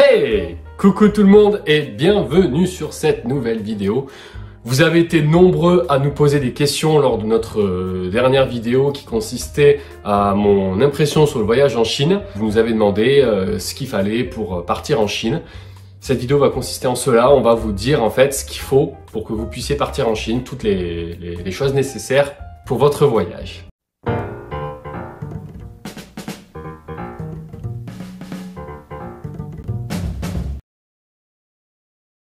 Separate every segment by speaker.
Speaker 1: Hey! Coucou tout le monde et bienvenue sur cette nouvelle vidéo. Vous avez été nombreux à nous poser des questions lors de notre dernière vidéo qui consistait à mon impression sur le voyage en Chine. Vous nous avez demandé ce qu'il fallait pour partir en Chine. Cette vidéo va consister en cela. On va vous dire en fait ce qu'il faut pour que vous puissiez partir en Chine, toutes les choses nécessaires pour votre voyage.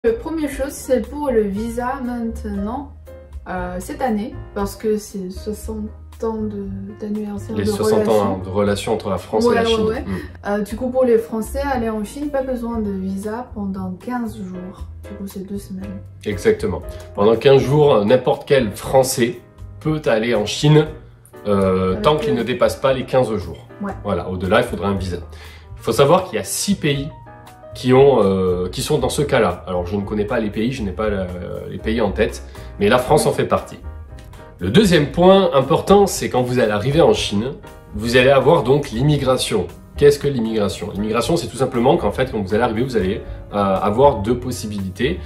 Speaker 2: La première chose, c'est pour le visa maintenant, cette année, parce que c'est 60 ans d'anniversaire de relation.
Speaker 1: Les 60 ans de relation entre la France et la Chine.
Speaker 2: Du coup, pour les Français, aller en Chine, pas besoin de visa pendant 15 jours. Du coup, c'est 2 semaines. Exactement.
Speaker 1: Pendant 15 jours, n'importe quel Français peut aller en Chine tant qu'il ne dépasse pas les 15 jours.
Speaker 2: Ouais.
Speaker 1: Voilà, au-delà, il faudra un visa. Il faut savoir qu'il y a 6 pays qui sont dans ce cas-là. Alors je ne connais pas les pays, je n'ai pas les pays en tête, mais la France en fait partie. Le deuxième point important, c'est quand vous allez arriver en Chine, vous allez avoir donc l'immigration. Qu'est-ce que l'immigration? L'immigration, c'est tout simplement qu'en fait, quand vous allez arriver, vous allez avoir deux possibilités.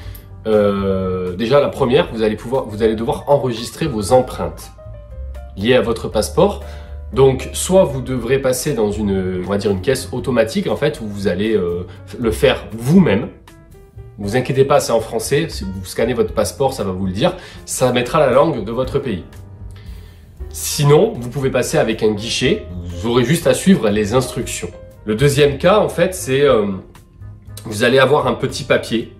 Speaker 1: Déjà, la première, vous allez devoir enregistrer vos empreintes liées à votre passeport. Donc, soit vous devrez passer dans on va dire une caisse automatique en fait, où vous allez le faire vous-même. Ne vous inquiétez pas, c'est en français. Si vous scannez votre passeport, ça va vous le dire. Ça mettra la langue de votre pays. Sinon, vous pouvez passer avec un guichet. Vous aurez juste à suivre les instructions. Le deuxième cas, en fait, c'est vous allez avoir un petit papier.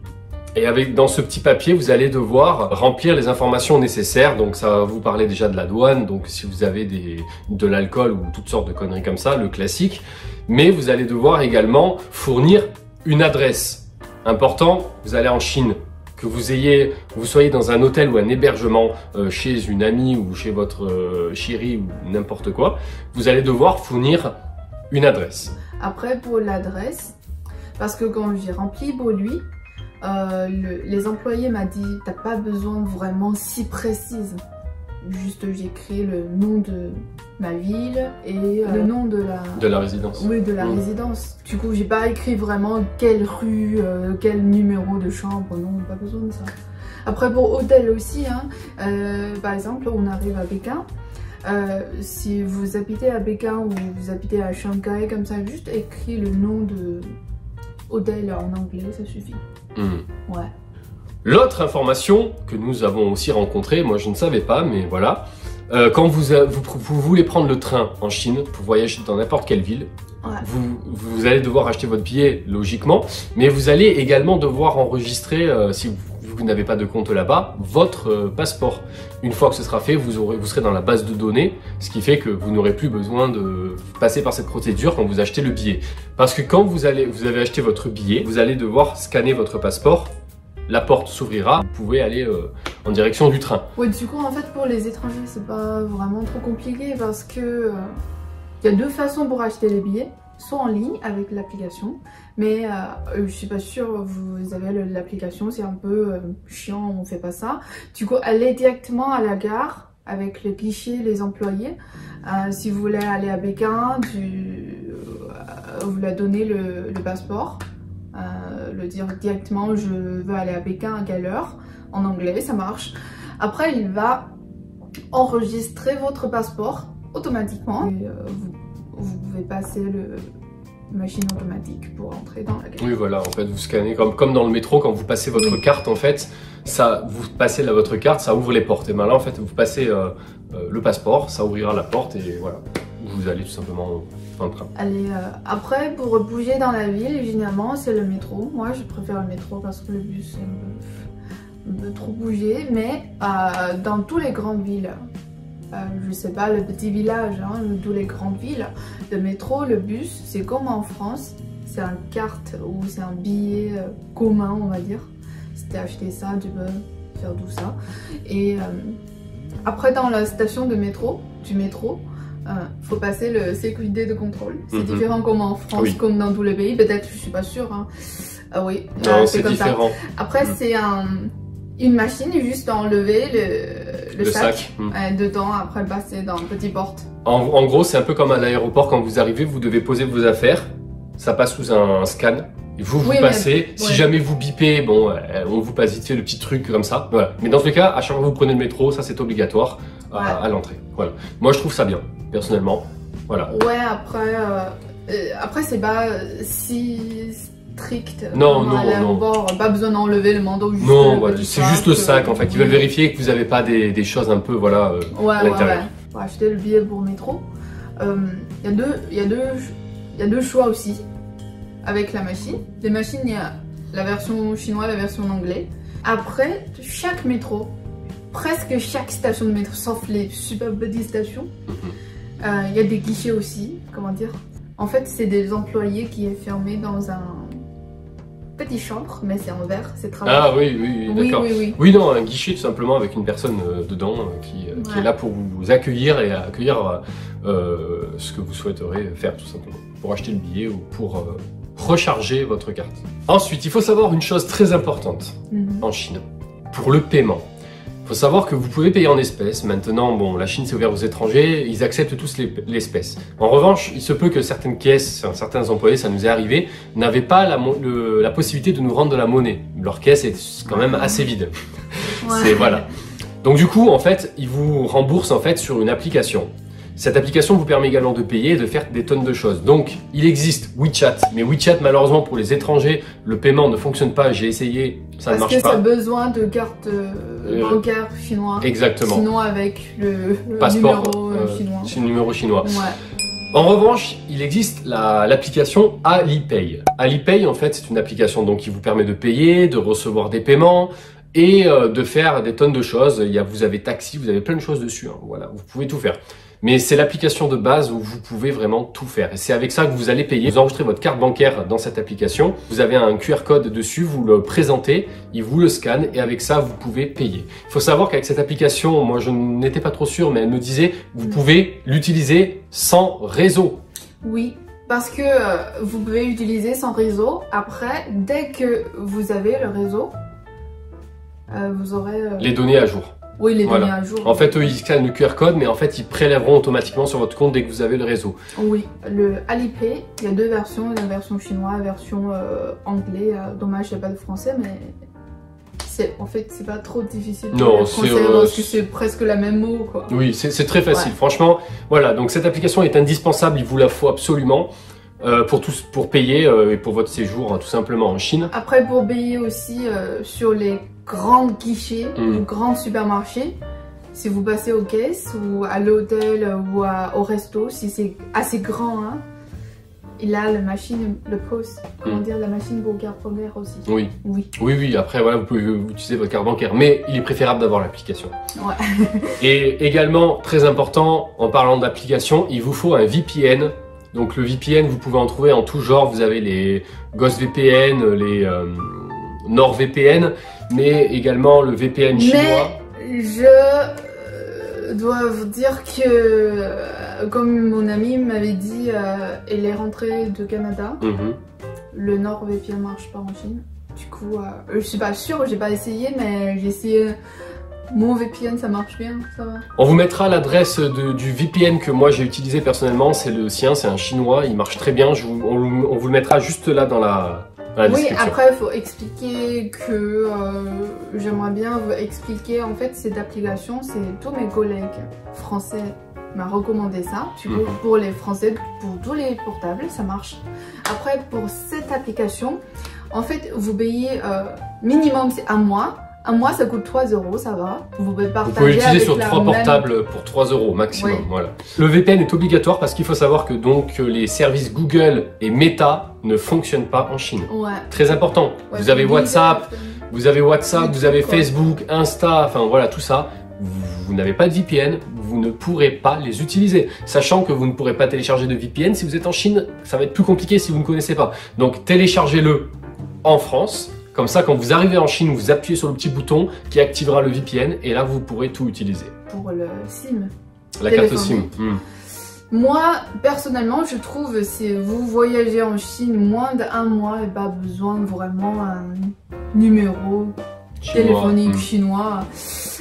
Speaker 1: Et dans ce petit papier, vous allez devoir remplir les informations nécessaires. Donc ça va vous parler déjà de la douane, donc si vous avez de l'alcool ou toutes sortes de conneries comme ça, le classique. Mais vous allez devoir également fournir une adresse. Important, vous allez en Chine, que vous soyez dans un hôtel ou un hébergement chez une amie ou chez votre chérie ou n'importe quoi, vous allez devoir fournir une adresse.
Speaker 2: Après, pour l'adresse, parce que quand j'ai rempli pour lui, les employés m'ont dit t'as pas besoin vraiment si précise. Juste j'ai écrit le nom de ma ville et le nom de la résidence. Oui, de la résidence. Du coup, j'ai pas écrit vraiment quelle rue, quel numéro de chambre. Non, pas besoin de ça. Après pour hôtel aussi, hein, par exemple, on arrive à Pékin. Si vous habitez à Pékin ou vous habitez à Shanghai, comme ça, juste écrit le nom de hôtel en anglais, ça suffit. Ouais.
Speaker 1: L'autre information que nous avons aussi rencontrée, moi je ne savais pas, mais voilà, quand vous voulez prendre le train en Chine pour voyager dans n'importe quelle ville, ouais, vous allez devoir acheter votre billet logiquement, mais vous allez également devoir enregistrer, si vous n'avez pas de compte là-bas, votre passeport. Une fois que ce sera fait, vous serez dans la base de données, ce qui fait que vous n'aurez plus besoin de passer par cette procédure quand vous achetez le billet. Parce que quand vous avez acheté votre billet, vous allez devoir scanner votre passeport, la porte s'ouvrira, vous pouvez aller en direction du train.
Speaker 2: Ouais, du coup, en fait, pour les étrangers, c'est pas vraiment trop compliqué parce que il y a deux façons pour acheter les billets. Soit en ligne avec l'application, mais je suis pas sûre vous avez l'application, c'est un peu chiant, on fait pas ça. Du coup, allez directement à la gare avec le guichet, les employés. Si vous voulez aller à Pékin, vous leur donnez le passeport, le dire directement je veux aller à Pékin à quelle heure, en anglais, ça marche. Après, il va enregistrer votre passeport automatiquement. Et, vous pouvez passer le machine automatique pour entrer dans la gare.
Speaker 1: Oui, voilà, en fait, vous scannez comme dans le métro, quand vous passez votre carte, en fait, vous passez votre carte, ça ouvre les portes. Et maintenant, en fait, vous passez le passeport, ça ouvrira la porte et voilà, vous allez tout simplement dans le train.
Speaker 2: Allez, après, pour bouger dans la ville, évidemment, c'est le métro. Moi, je préfère le métro parce que le bus, c'est un peu trop bouger. Mais dans toutes les grandes villes, je sais pas, le petit village, hein, toutes les grandes villes, le métro, le bus, c'est comme en France, c'est une carte ou c'est un billet commun, on va dire. Si tu as acheté ça, tu peux faire tout ça. Et après, dans la station du métro, faut passer le sécurité de contrôle. C'est différent comme en France, oui, comme dans tous les pays, peut-être, je suis pas sûre. Hein. Ah oui,
Speaker 1: c'est différent.
Speaker 2: Ça. Après, c'est une machine, juste enlever le sac. Dedans, après passer dans une petite porte.
Speaker 1: En gros, c'est un peu comme à l'aéroport, quand vous arrivez, vous devez poser vos affaires, ça passe sous un scan, Vous
Speaker 2: Oui,
Speaker 1: passez,
Speaker 2: mais-
Speaker 1: si
Speaker 2: ouais.
Speaker 1: jamais vous bipez, bon, on vous passe vite fait le petit truc comme ça, voilà. Mais dans tous les cas, à chaque fois que vous prenez le métro, ça c'est obligatoire à l'entrée, voilà. Moi je trouve ça bien, personnellement, voilà.
Speaker 2: Ouais, après c'est pas si strict.
Speaker 1: Non,
Speaker 2: comme
Speaker 1: non,
Speaker 2: à l'aéroport, pas besoin d'enlever le manteau. Juste
Speaker 1: Non,
Speaker 2: le
Speaker 1: voilà,
Speaker 2: petit
Speaker 1: c'est juste le sac en fait. Ils veulent
Speaker 2: oui.
Speaker 1: vérifier que vous n'avez pas des choses un peu, voilà,
Speaker 2: Ouais,
Speaker 1: à
Speaker 2: ouais,
Speaker 1: l'intérieur.
Speaker 2: ouais. Pour acheter le billet pour métro, il y a deux choix aussi avec la machine. Les machines, il y a la version chinoise, la version anglaise. Après, chaque métro, presque chaque station de métro, sauf les super petites stations, il y a des guichets aussi, comment dire. En fait, c'est des employés qui est fermé dans un petit chambre, mais c'est en verre, c'est travaillé.
Speaker 1: Ah oui, oui,
Speaker 2: Oui,
Speaker 1: d'accord.
Speaker 2: oui, oui.
Speaker 1: Oui, non, un guichet tout simplement avec une personne dedans qui est
Speaker 2: Ouais.
Speaker 1: là pour vous accueillir et accueillir ce que vous souhaiterez faire tout simplement. Pour acheter le billet ou pour recharger votre carte. Ensuite, il faut savoir une chose très importante en Chine. Pour le paiement. Il faut savoir que vous pouvez payer en espèces. Maintenant, bon, la Chine c'est ouvert aux étrangers, ils acceptent tous l'espèce. En revanche, il se peut que certaines caisses, certains employés, ça nous est arrivé, n'avaient pas la possibilité de nous rendre de la monnaie. Leur caisse est quand même assez vide.
Speaker 2: Ouais.
Speaker 1: C'est voilà. Donc du coup, en fait, ils vous remboursent en fait sur une application. Cette application vous permet également de payer et de faire des tonnes de choses. Donc, il existe WeChat, mais WeChat, malheureusement, pour les étrangers, le paiement ne fonctionne pas. J'ai essayé, ça ne marche
Speaker 2: Parce que ça
Speaker 1: pas.
Speaker 2: a besoin de carte bancaire chinois.
Speaker 1: Exactement.
Speaker 2: Sinon, avec le
Speaker 1: Passeport,
Speaker 2: numéro chinois.
Speaker 1: c'est le numéro chinois.
Speaker 2: Ouais.
Speaker 1: En revanche, il existe l'application Alipay. Alipay, en fait, c'est une application donc, qui vous permet de payer, de recevoir des paiements et de faire des tonnes de choses. Vous avez taxi, vous avez plein de choses dessus. Hein. Voilà, vous pouvez tout faire. Mais c'est l'application de base où vous pouvez vraiment tout faire. Et c'est avec ça que vous allez payer. Vous enregistrez votre carte bancaire dans cette application. Vous avez un QR code dessus, vous le présentez, il vous le scanne et avec ça, vous pouvez payer. Il faut savoir qu'avec cette application, moi je n'étais pas trop sûr, mais elle me disait, vous pouvez l'utiliser sans réseau.
Speaker 2: Oui, parce que vous pouvez utiliser sans réseau. Après, dès que vous avez le réseau, vous aurez...
Speaker 1: Les données à jour.
Speaker 2: Oui, les
Speaker 1: Voilà.
Speaker 2: données à jour.
Speaker 1: En fait, eux, ils scannent le QR code, mais en fait, ils prélèveront automatiquement sur votre compte dès que vous avez le réseau.
Speaker 2: Oui, le Alipay, il y a deux versions, la version chinoise, la version anglais. Dommage, il n'y a pas de français, mais en fait, c'est pas trop difficile pour
Speaker 1: Non,
Speaker 2: le français parce que c'est presque la même mot, quoi.
Speaker 1: Oui, c'est très facile.
Speaker 2: Ouais.
Speaker 1: Franchement, voilà. Donc, cette application est indispensable. Il vous la faut absolument pour payer et pour votre séjour, hein, tout simplement, en Chine.
Speaker 2: Après, pour payer aussi sur les grands guichets ou grands supermarchés, si vous passez aux caisses ou à l'hôtel ou au resto, si c'est assez grand, hein, il a la machine, le POS, comment dire, la machine pour carte bancaire aussi.
Speaker 1: Oui.
Speaker 2: Oui.
Speaker 1: Oui, oui. Après, voilà, vous pouvez utiliser votre carte bancaire, mais il est préférable d'avoir l'application.
Speaker 2: Ouais.
Speaker 1: Et également, très important, en parlant d'application, il vous faut un VPN. Donc le VPN, vous pouvez en trouver en tout genre. Vous avez les Ghost VPN, les NordVPN, mais également le VPN chinois.
Speaker 2: Mais je dois vous dire que, comme mon ami m'avait dit, elle est rentrée de Canada. Le NordVPN marche pas en Chine. Du coup, je suis pas sûre, j'ai pas essayé, mais j'ai essayé. Mon VPN, ça marche bien, ça va.
Speaker 1: On vous mettra l'adresse du VPN que moi j'ai utilisé personnellement, c'est le sien, c'est un chinois, il marche très bien, on vous le mettra juste là dans la description.
Speaker 2: Oui, après il faut expliquer que j'aimerais bien vous expliquer, en fait cette application, c'est tous mes collègues français m'a recommandé ça. Du coup, pour les français, pour tous les portables, ça marche. Après, pour cette application, en fait, vous payez minimum, c'est un mois. Un mois, ça coûte 3 €, ça va. Vous pouvez partager.
Speaker 1: Vous pouvez l'utiliser sur
Speaker 2: avec
Speaker 1: 3 portables pour 3 € maximum.
Speaker 2: Oui.
Speaker 1: Voilà. Le VPN est obligatoire parce qu'il faut savoir que donc les services Google et Meta ne fonctionnent pas en Chine.
Speaker 2: Ouais.
Speaker 1: Très important.
Speaker 2: Ouais,
Speaker 1: vous avez WhatsApp, vous avez
Speaker 2: YouTube,
Speaker 1: Facebook, Insta, enfin voilà tout ça. Vous n'avez pas de VPN, vous ne pourrez pas les utiliser. Sachant que vous ne pourrez pas télécharger de VPN si vous êtes en Chine, ça va être plus compliqué si vous ne connaissez pas. Donc téléchargez-le en France. Comme ça, quand vous arrivez en Chine, vous appuyez sur le petit bouton qui activera le VPN et là, vous pourrez tout utiliser.
Speaker 2: Pour le SIM.
Speaker 1: La carte SIM.
Speaker 2: Moi, personnellement, je trouve si vous voyagez en Chine moins d'un mois, et pas besoin vraiment un numéro téléphonique chinois.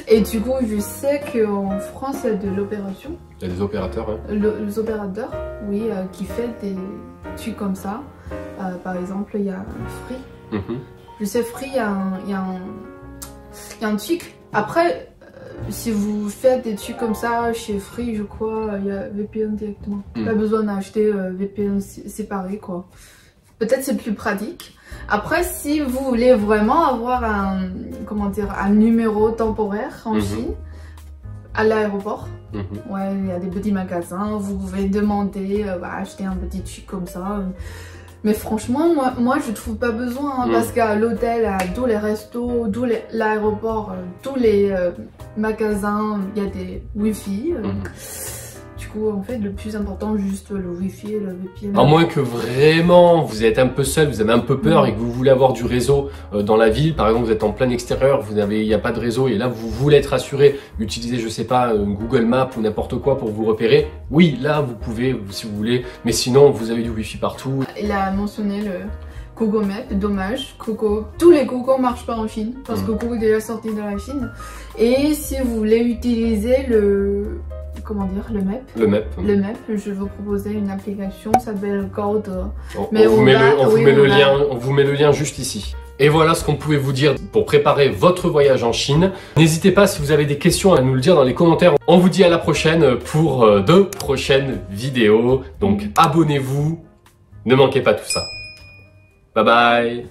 Speaker 2: Et du coup, je sais qu'en France, il y a de l'opération.
Speaker 1: Il y a des opérateurs. Hein.
Speaker 2: Les opérateurs, oui, qui fait des trucs comme ça. par exemple, il y a Free.
Speaker 1: Mhm.
Speaker 2: Je sais, Free, il y a un truc. Après, si vous faites des trucs comme ça chez Free, je crois, il y a VPN directement. Pas besoin d'acheter VPN séparé, quoi. Peut-être c'est plus pratique. Après, si vous voulez vraiment avoir un numéro temporaire en Chine, à l'aéroport, ouais, il y a des petits magasins, vous pouvez demander, acheter un petit truc comme ça. Mais franchement, moi je trouve pas besoin, parce qu'à l'hôtel, à tous les restos, l'aéroport, tous les magasins, il y a des Wi-Fi. Du coup, en fait, le plus important, juste le Wi-Fi et le VPN.
Speaker 1: À moins que vraiment vous êtes un peu seul, vous avez un peu peur et que vous voulez avoir du réseau dans la ville. Par exemple, vous êtes en plein extérieur, il n'y a pas de réseau et là vous voulez être rassuré, utiliser, je sais pas, Google Maps ou n'importe quoi pour vous repérer. Oui, là vous pouvez si vous voulez, mais sinon vous avez du Wi-Fi partout.
Speaker 2: Il a mentionné le Google Maps, dommage, tous les Google marchent pas en Chine parce que Google est déjà sorti de la Chine. Et si vous voulez utiliser le map. Le map, je vais vous proposer une application, ça s'appelle Gold.
Speaker 1: On vous met le lien juste ici. Et voilà ce qu'on pouvait vous dire pour préparer votre voyage en Chine. N'hésitez pas, si vous avez des questions, à nous le dire dans les commentaires. On vous dit à la prochaine pour de prochaines vidéos. Donc abonnez-vous, ne manquez pas tout ça. Bye bye.